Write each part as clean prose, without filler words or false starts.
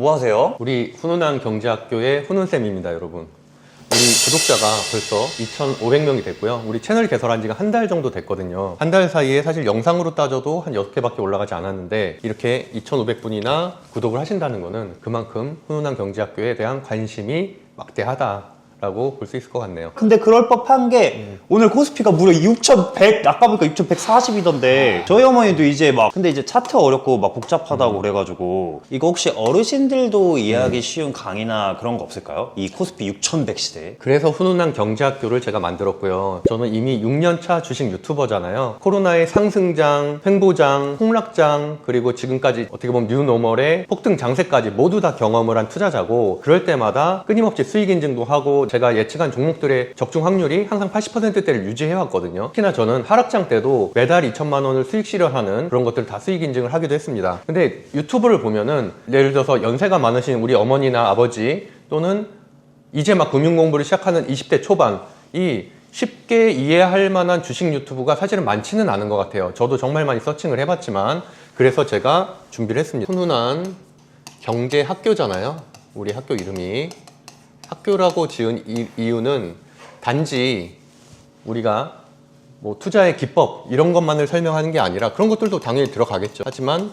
뭐 하세요? 우리 훈훈한 경제학교의 훈훈쌤입니다, 여러분. 우리 구독자가 벌써 2,500명이 됐고요. 우리 채널 개설한 지가 한 달 정도 됐거든요. 한 달 사이에 사실 영상으로 따져도 한 6개밖에 올라가지 않았는데 이렇게 2,500분이나 구독을 하신다는 거는 그만큼 훈훈한 경제학교에 대한 관심이 막대하다 라고 볼 수 있을 것 같네요. 근데 그럴 법한 게 오늘 코스피가 무려 6,100, 아까 보니까 6,140이던데 저희 어머니도 이제 근데 이제 차트 어렵고 막 복잡하다고 그래가지고 이거 혹시 어르신들도 이해하기 쉬운 강의나 그런 거 없을까요? 이 코스피 6,100 시대에. 그래서 훈훈한 경제학교를 제가 만들었고요. 저는 이미 6년차 주식 유튜버잖아요. 코로나의 상승장, 횡보장, 폭락장, 그리고 지금까지 어떻게 보면 뉴노멀의 폭등 장세까지 모두 다 경험을 한 투자자고, 그럴 때마다 끊임없이 수익 인증도 하고 제가 예측한 종목들의 적중 확률이 항상 80%대를 유지해왔거든요. 특히나 저는 하락장 때도 매달 2천만 원을 수익 실현하는 그런 것들 다 수익 인증을 하기도 했습니다. 근데 유튜브를 보면은 예를 들어서 연세가 많으신 우리 어머니나 아버지 또는 이제 막 금융 공부를 시작하는 20대 초반, 이 쉽게 이해할 만한 주식 유튜브가 사실은 많지는 않은 것 같아요. 저도 정말 많이 서칭을 해봤지만, 그래서 제가 준비를 했습니다. 훈훈한 경제학교잖아요. 우리 학교 이름이. 학교라고 지은 이유는 단지 우리가 뭐 투자의 기법 이런 것만을 설명하는 게 아니라, 그런 것들도 당연히 들어가겠죠. 하지만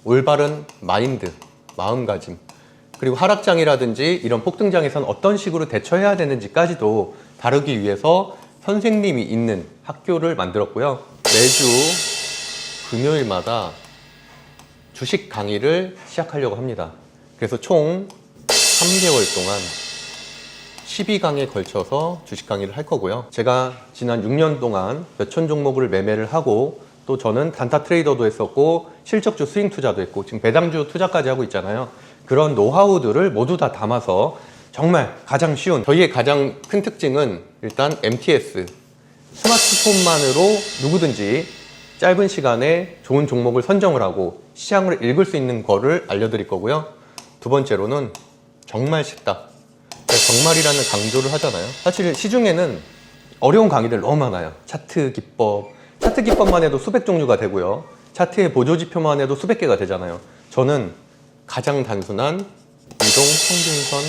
올바른 마인드, 마음가짐, 그리고 하락장이라든지 이런 폭등장에서는 어떤 식으로 대처해야 되는지까지도 다루기 위해서 선생님이 있는 학교를 만들었고요. 매주 금요일마다 주식 강의를 시작하려고 합니다. 그래서 총 3개월 동안 12강에 걸쳐서 주식 강의를 할 거고요. 제가 지난 6년 동안 몇천 종목을 매매를 하고, 또 저는 단타 트레이더도 했었고 실적주 스윙 투자도 했고 지금 배당주 투자까지 하고 있잖아요. 그런 노하우들을 모두 다 담아서 정말 가장 쉬운, 저희의 가장 큰 특징은 일단 MTS, 스마트폰만으로 누구든지 짧은 시간에 좋은 종목을 선정을 하고 시장을 읽을 수 있는 거를 알려드릴 거고요. 두 번째로는 정말 쉽다. 정말이라는 강조를 하잖아요. 사실 시중에는 어려운 강의들 너무 많아요. 차트 기법만 해도 수백 종류가 되고요. 차트의 보조지표만 해도 수백 개가 되잖아요. 저는 가장 단순한 이동 평균선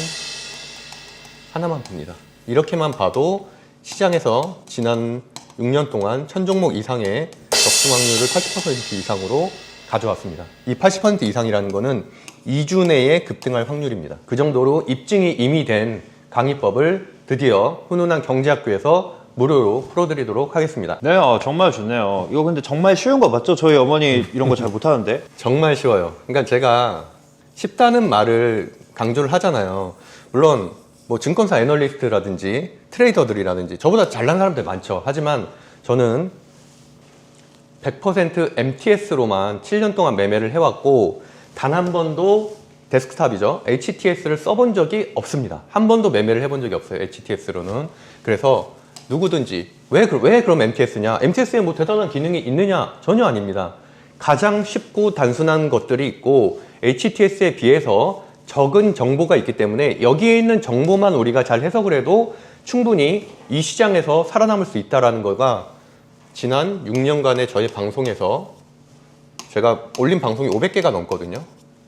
하나만 봅니다. 이렇게만 봐도 시장에서 지난 6년 동안 1000종목 이상의 적중 확률을 80% 이상으로 가져왔습니다. 이 80% 이상이라는 거는 2주 내에 급등할 확률입니다. 그 정도로 입증이 이미 된 강의법을 드디어 훈훈한 경제학교에서 무료로 풀어드리도록 하겠습니다. 네, 정말 좋네요. 이거 근데 정말 쉬운 거 맞죠? 저희 어머니 이런 거 잘 못하는데. 정말 쉬워요. 그러니까 제가 쉽다는 말을 강조를 하잖아요. 물론 뭐 증권사 애널리스트라든지 트레이더들이라든지 저보다 잘난 사람들 많죠. 하지만 저는 100% MTS로만 7년 동안 매매를 해왔고, 단 한 번도 데스크탑이죠. HTS를 써본 적이 없습니다. 한 번도 매매를 해본 적이 없어요. HTS로는. 그래서 누구든지 왜 그럼 MTS냐? MTS에 뭐 대단한 기능이 있느냐? 전혀 아닙니다. 가장 쉽고 단순한 것들이 있고 HTS에 비해서 적은 정보가 있기 때문에 여기에 있는 정보만 우리가 잘 해석을 해도 충분히 이 시장에서 살아남을 수 있다는 거가 지난 6년간의 저희 방송에서 제가 올린 방송이 500개가 넘거든요.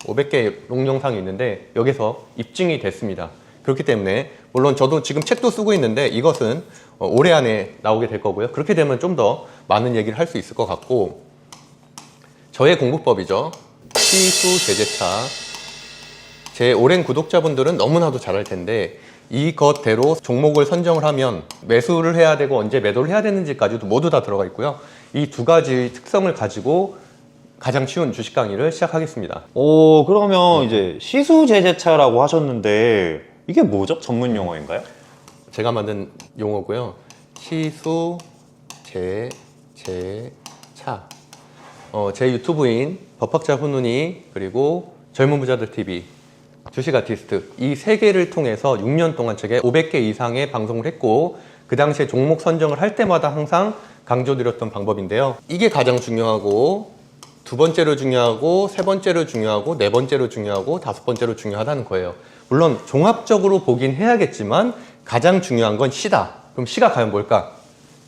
500개 동영상이 있는데 여기서 입증이 됐습니다. 그렇기 때문에 물론 저도 지금 책도 쓰고 있는데 이것은 올해 안에 나오게 될 거고요. 그렇게 되면 좀 더 많은 얘기를 할 수 있을 것 같고, 저의 공부법이죠. 시수 제재차. 제 오랜 구독자분들은 너무나도 잘할 텐데 이것대로 종목을 선정을 하면 매수를 해야 되고 언제 매도를 해야 되는지까지도 모두 다 들어가 있고요. 이 두 가지 특성을 가지고 가장 쉬운 주식 강의를 시작하겠습니다. 그러면 이제 시수제재차라고 하셨는데 이게 뭐죠? 전문 용어인가요? 제가 만든 용어고요. 시수제재차. 제 유튜브인 법학자 훈훈이, 그리고 젊은 부자들 TV, 주식 아티스트, 이 세 개를 통해서 6년 동안 제가 500개 이상의 방송을 했고, 그 당시에 종목 선정을 할 때마다 항상 강조드렸던 방법인데요. 이게 가장 중요하고, 두 번째로 중요하고, 세 번째로 중요하고, 네 번째로 중요하고, 다섯 번째로 중요하다는 거예요. 물론 종합적으로 보긴 해야겠지만 가장 중요한 건 시다. 그럼 시가 과연 뭘까?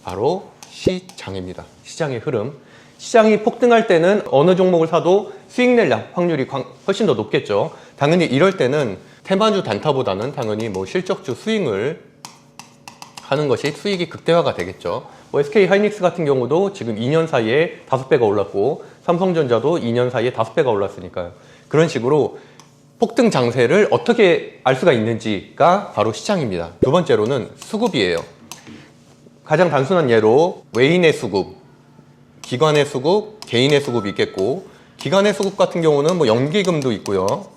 바로 시장입니다. 시장의 흐름. 시장이 폭등할 때는 어느 종목을 사도 수익 낼 확률이 훨씬 더 높겠죠. 당연히 이럴 때는 테마주 단타보다는 당연히 뭐 실적주 스윙을 하는 것이 수익이 극대화가 되겠죠. 뭐 SK 하이닉스 같은 경우도 지금 2년 사이에 5배가 올랐고 삼성전자도 2년 사이에 5배가 올랐으니까요. 그런 식으로 폭등 장세를 어떻게 알 수가 있는지가 바로 시장입니다. 두 번째로는 수급이에요. 가장 단순한 예로 외인의 수급, 기관의 수급, 개인의 수급이 있겠고, 기관의 수급 같은 경우는 뭐 연기금도 있고요,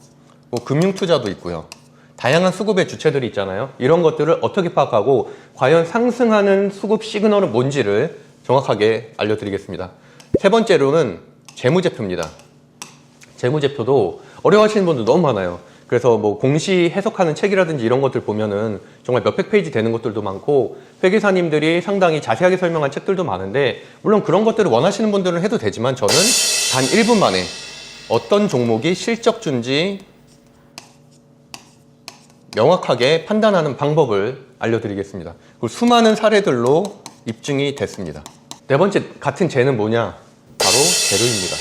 뭐 금융투자도 있고요. 다양한 수급의 주체들이 있잖아요. 이런 것들을 어떻게 파악하고 과연 상승하는 수급 시그널은 뭔지를 정확하게 알려드리겠습니다. 세 번째로는 재무제표입니다. 재무제표도 어려워하시는 분들 너무 많아요. 그래서 뭐 공시 해석하는 책이라든지 이런 것들 보면은 정말 몇백 페이지 되는 것들도 많고 회계사님들이 상당히 자세하게 설명한 책들도 많은데, 물론 그런 것들을 원하시는 분들은 해도 되지만 저는 단 1분 만에 어떤 종목이 실적준지 명확하게 판단하는 방법을 알려드리겠습니다. 그리고 수많은 사례들로 입증이 됐습니다. 네 번째 같은 재는 뭐냐? 바로 재료입니다.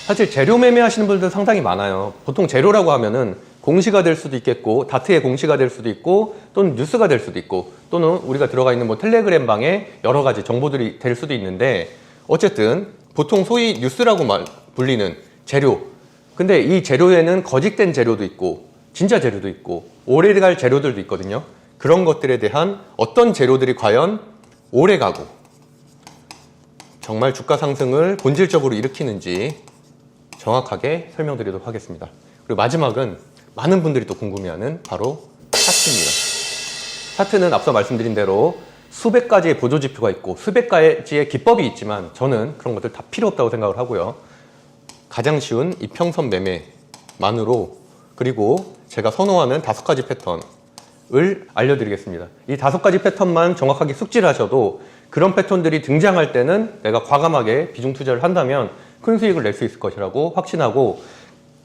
사실 재료 매매하시는 분들 상당히 많아요. 보통 재료라고 하면은 공시가 될 수도 있겠고, 다트의 공시가 될 수도 있고, 또는 뉴스가 될 수도 있고, 또는 우리가 들어가 있는 뭐 텔레그램 방에 여러 가지 정보들이 될 수도 있는데, 어쨌든 보통 소위 뉴스라고 불리는 재료. 근데 이 재료에는 거짓된 재료도 있고 진짜 재료도 있고 오래갈 재료들도 있거든요. 그런 것들에 대한 어떤 재료들이 과연 오래가고 정말 주가 상승을 본질적으로 일으키는지 정확하게 설명드리도록 하겠습니다. 그리고 마지막은 많은 분들이 또 궁금해하는 바로 차트입니다. 차트는 앞서 말씀드린 대로 수백 가지의 보조지표가 있고 수백 가지의 기법이 있지만 저는 그런 것들 다 필요 없다고 생각을 하고요. 가장 쉬운 이평선 매매만으로, 그리고 제가 선호하는 5가지 패턴을 알려드리겠습니다. 이 5가지 패턴만 정확하게 숙지를 하셔도 그런 패턴들이 등장할 때는 내가 과감하게 비중 투자를 한다면 큰 수익을 낼 수 있을 것이라고 확신하고,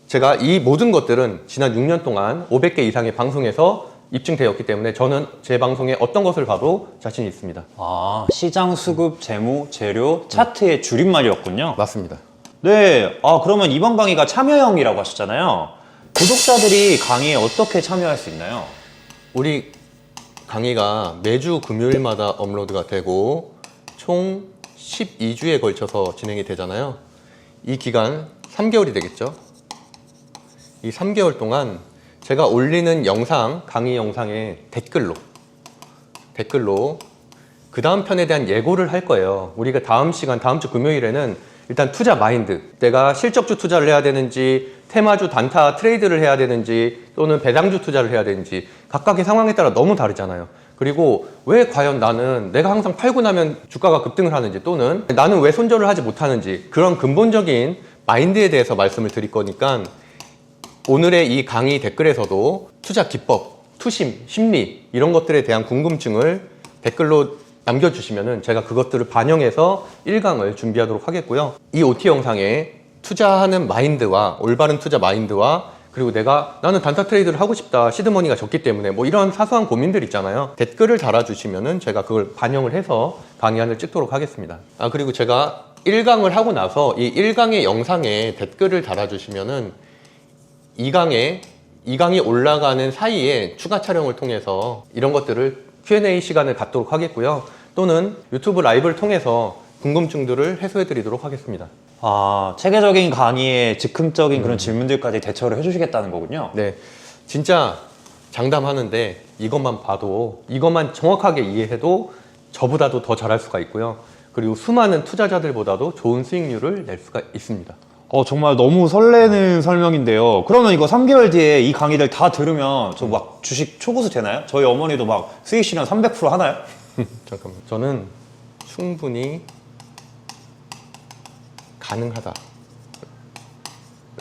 제가 이 모든 것들은 지난 6년 동안 500개 이상의 방송에서 입증되었기 때문에 저는 제 방송에 어떤 것을 봐도 자신이 있습니다. 아, 시장 수급, 재무, 재료, 차트의 줄임말이었군요. 맞습니다. 네, 그러면 이번 강의가 참여형이라고 하셨잖아요. 구독자들이 강의에 어떻게 참여할 수 있나요? 우리 강의가 매주 금요일마다 업로드가 되고 총 12주에 걸쳐서 진행이 되잖아요. 이 기간 3개월이 되겠죠. 이 3개월 동안 제가 올리는 영상, 강의 영상에 댓글로 그 다음 편에 대한 예고를 할 거예요. 우리가 다음 주 금요일에는 일단 투자 마인드, 내가 실적주 투자를 해야 되는지, 테마주 단타 트레이드를 해야 되는지, 또는 배당주 투자를 해야 되는지 각각의 상황에 따라 너무 다르잖아요. 그리고 왜 과연 나는 내가 항상 팔고 나면 주가가 급등을 하는지, 또는 나는 왜 손절을 하지 못하는지, 그런 근본적인 마인드에 대해서 말씀을 드릴 거니까 오늘의 이 강의 댓글에서도 투자 기법, 투심, 심리 이런 것들에 대한 궁금증을 댓글로 남겨주시면은 제가 그것들을 반영해서 1강을 준비하도록 하겠고요. 이 OT 영상에 투자하는 마인드와 올바른 투자 마인드와, 그리고 나는 단타 트레이드를 하고 싶다, 시드머니가 적기 때문에 뭐 이런 사소한 고민들 있잖아요. 댓글을 달아주시면은 제가 그걸 반영을 해서 강의안을 찍도록 하겠습니다. 그리고 제가 1강을 하고 나서 이 1강의 영상에 댓글을 달아주시면은 2강이 올라가는 사이에 추가 촬영을 통해서 이런 것들을 Q&A 시간을 갖도록 하겠고요. 또는 유튜브 라이브를 통해서 궁금증들을 해소해 드리도록 하겠습니다. 체계적인 강의에 즉흥적인 그런 질문들까지 대처를 해주시겠다는 거군요. 네, 진짜 장담하는데 이것만 봐도, 이것만 정확하게 이해해도 저보다도 더 잘할 수가 있고요. 그리고 수많은 투자자들보다도 좋은 수익률을 낼 수가 있습니다. 정말 너무 설레는 설명인데요. 그러면 이거 3개월 뒤에 이 강의들 다 들으면 저 막 주식 초고수 되나요? 저희 어머니도 막 수익 실현 300% 하나요? 잠깐만. 저는 충분히 가능하다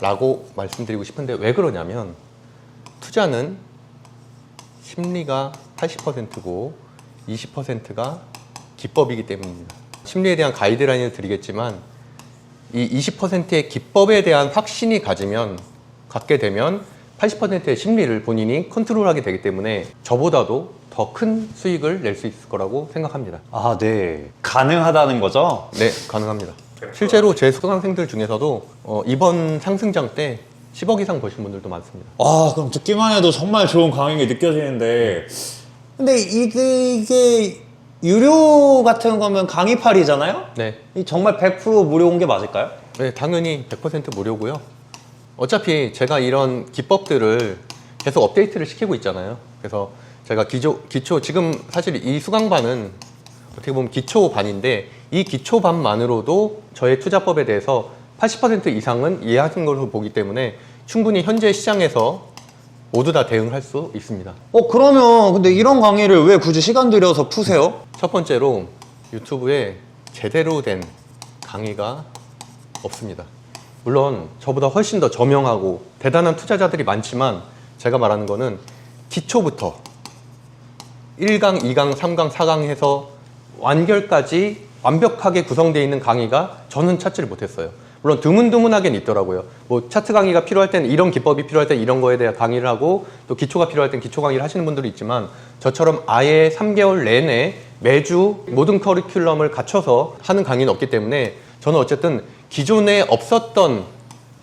라고 말씀드리고 싶은데, 왜 그러냐면 투자는 심리가 80%고 20%가 기법이기 때문입니다. 심리에 대한 가이드라인을 드리겠지만 이 20%의 기법에 대한 확신이 갖게 되면 80%의 심리를 본인이 컨트롤하게 되기 때문에 저보다도 더 큰 수익을 낼 수 있을 거라고 생각합니다. 네. 가능하다는 거죠? 네, 가능합니다. 실제로 제 수강생들 중에서도 이번 상승장 때 10억 이상 버신 분들도 많습니다. 아, 그럼 듣기만 해도 정말 좋은 강의인 게 느껴지는데, 근데 이게 유료 같은 거면 강의팔이잖아요? 네. 이 정말 100% 무료인 게 맞을까요? 네, 당연히 100% 무료고요. 어차피 제가 이런 기법들을 계속 업데이트를 시키고 있잖아요. 그래서 제가 기초 지금 사실 이 수강반은 어떻게 보면 기초반인데 이 기초반만으로도 저의 투자법에 대해서 80% 이상은 이해하신 것으로 보기 때문에 충분히 현재 시장에서 모두 다 대응할 수 있습니다. 그러면 근데 이런 강의를 왜 굳이 시간 들여서 푸세요? 첫 번째로 유튜브에 제대로 된 강의가 없습니다. 물론 저보다 훨씬 더 저명하고 대단한 투자자들이 많지만 제가 말하는 거는 기초부터 1강, 2강, 3강, 4강 해서 완결까지 완벽하게 구성되어 있는 강의가 저는 찾지를 못했어요. 물론 드문드문하게는 있더라고요. 뭐 차트 강의가 필요할 때는 이런 기법이 필요할 때 이런 거에 대한 강의를 하고 또 기초가 필요할 땐 기초 강의를 하시는 분들이 있지만 저처럼 아예 3개월 내내 매주 모든 커리큘럼을 갖춰서 하는 강의는 없기 때문에 저는 어쨌든 기존에 없었던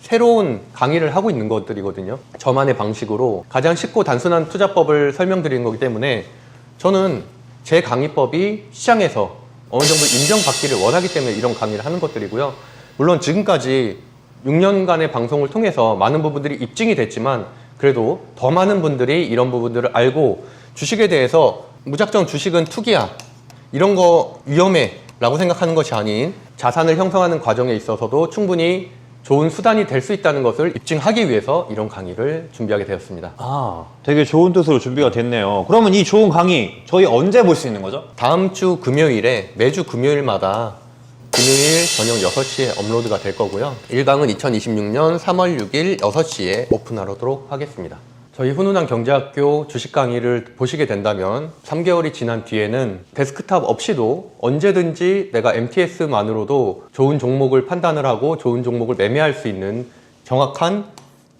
새로운 강의를 하고 있는 것들이거든요. 저만의 방식으로 가장 쉽고 단순한 투자법을 설명드리는 거기 때문에 저는 제 강의법이 시장에서 어느 정도 인정받기를 원하기 때문에 이런 강의를 하는 것들이고요. 물론 지금까지 6년간의 방송을 통해서 많은 부분들이 입증이 됐지만 그래도 더 많은 분들이 이런 부분들을 알고 주식에 대해서 무작정 주식은 투기야, 이런 거 위험해 라고 생각하는 것이 아닌 자산을 형성하는 과정에 있어서도 충분히 좋은 수단이 될 수 있다는 것을 입증하기 위해서 이런 강의를 준비하게 되었습니다. 아, 되게 좋은 뜻으로 준비가 됐네요. 그러면 이 좋은 강의 저희 언제 볼 수 있는 거죠? 다음 주 금요일에 매주 금요일마다 금요일 저녁 6시에 업로드가 될 거고요. 1강은 2026년 3월 6일 6시에 오픈하도록 하겠습니다. 저희 훈훈한 경제학교 주식 강의를 보시게 된다면 3개월이 지난 뒤에는 데스크탑 없이도 언제든지 내가 MTS만으로도 좋은 종목을 판단을 하고 좋은 종목을 매매할 수 있는 정확한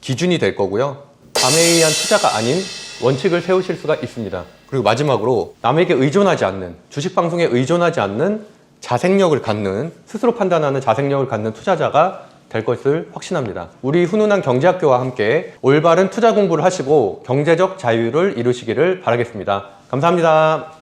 기준이 될 거고요. 감에 의한 투자가 아닌 원칙을 세우실 수가 있습니다. 그리고 마지막으로 남에게 의존하지 않는, 주식 방송에 의존하지 않는 자생력을 갖는, 스스로 판단하는 자생력을 갖는 투자자가 될 것을 확신합니다. 우리 훈훈한 경제학교와 함께 올바른 투자 공부를 하시고 경제적 자유를 이루시기를 바라겠습니다. 감사합니다.